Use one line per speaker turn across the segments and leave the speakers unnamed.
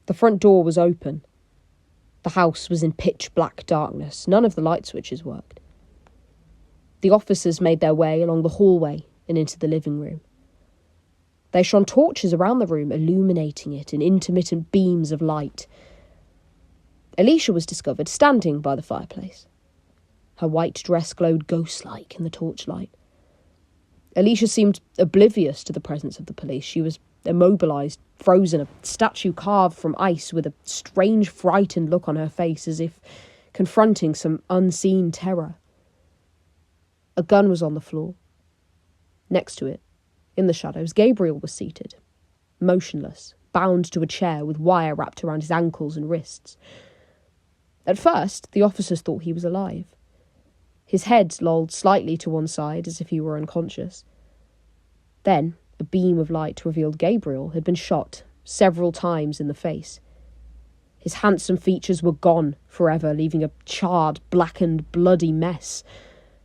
The front door was open. The house was in pitch black darkness. None of the light switches worked. The officers made their way along the hallway and into the living room. They shone torches around the room, illuminating it in intermittent beams of light. Alicia was discovered standing by the fireplace. Her white dress glowed ghost-like in the torchlight. Alicia seemed oblivious to the presence of the police. She was immobilised, frozen, a statue carved from ice with a strange, frightened look on her face, as if confronting some unseen terror. A gun was on the floor. Next to it, in the shadows, Gabriel was seated, motionless, bound to a chair with wire wrapped around his ankles and wrists. At first, the officers thought he was alive. His head lolled slightly to one side as if he were unconscious. Then, a beam of light revealed Gabriel had been shot several times in the face. His handsome features were gone forever, leaving a charred, blackened, bloody mess.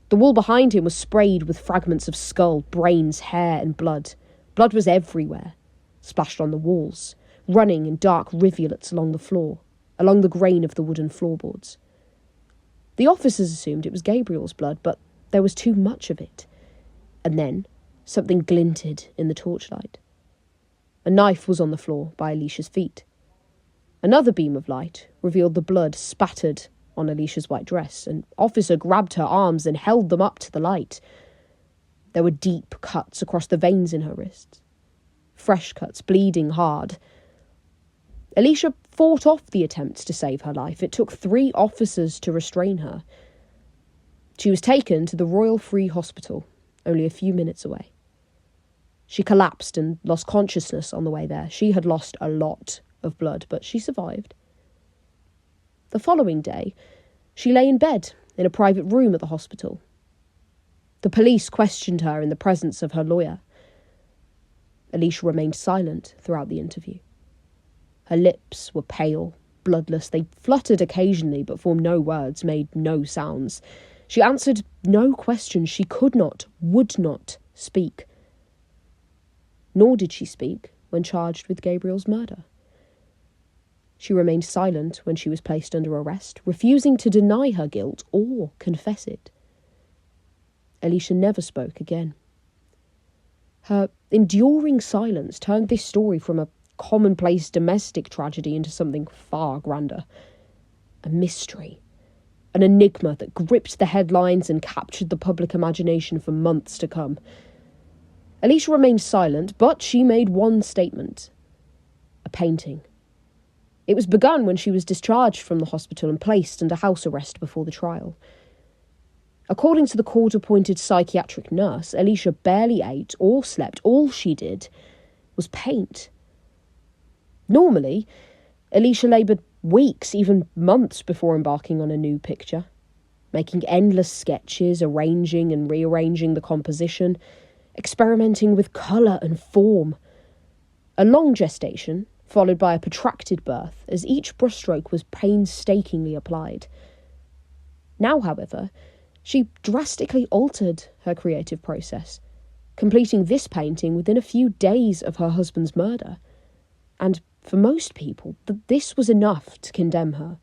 The wall behind him was sprayed with fragments of skull, brains, hair, and blood. Blood was everywhere, splashed on the walls, running in dark rivulets along the floor, along the grain of the wooden floorboards. The officers assumed it was Gabriel's blood, but there was too much of it. And then something glinted in the torchlight. A knife was on the floor by Alicia's feet. Another beam of light revealed the blood spattered on Alicia's white dress. An officer grabbed her arms and held them up to the light. There were deep cuts across the veins in her wrists. Fresh cuts, bleeding hard. Alicia fought off the attempts to save her life. It took 3 officers to restrain her. She was taken to the Royal Free Hospital, only a few minutes away. She collapsed and lost consciousness on the way there. She had lost a lot of blood, but she survived. The following day, she lay in bed in a private room at the hospital. The police questioned her in the presence of her lawyer. Alicia remained silent throughout the interview. Her lips were pale, bloodless. They fluttered occasionally, but formed no words, made no sounds. She answered no questions. She could not, would not speak. Nor did she speak when charged with Gabriel's murder. She remained silent when she was placed under arrest, refusing to deny her guilt or confess it. Alicia never spoke again. Her enduring silence turned this story from a commonplace domestic tragedy into something far grander. A mystery. An enigma that gripped the headlines and captured the public imagination for months to come. Alicia remained silent, but she made one statement. A painting. It was begun when she was discharged from the hospital and placed under house arrest before the trial. According to the court-appointed psychiatric nurse, Alicia barely ate or slept. All she did was paint. Normally, Alicia laboured weeks, even months before embarking on a new picture, making endless sketches, arranging and rearranging the composition, experimenting with colour and form. A long gestation, followed by a protracted birth, as each brushstroke was painstakingly applied. Now, however, she drastically altered her creative process, completing this painting within a few days of her husband's murder. And for most people, this was enough to condemn her.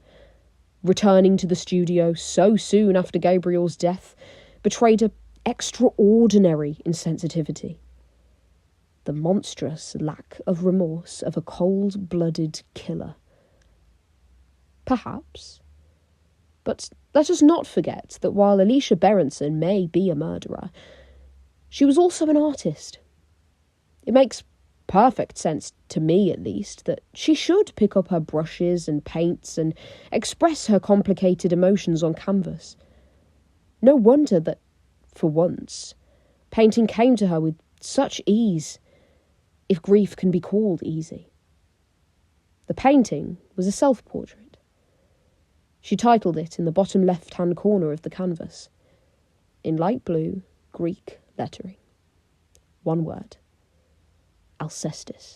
Returning to the studio so soon after Gabriel's death betrayed an extraordinary insensitivity. The monstrous lack of remorse of a cold-blooded killer. Perhaps. But let us not forget that while Alicia Berenson may be a murderer, she was also an artist. It makes perfect sense, to me at least, that she should pick up her brushes and paints and express her complicated emotions on canvas. No wonder that, for once, painting came to her with such ease, if grief can be called easy. The painting was a self-portrait. She titled it in the bottom left-hand corner of the canvas, in light blue Greek lettering. One word: Alcestis.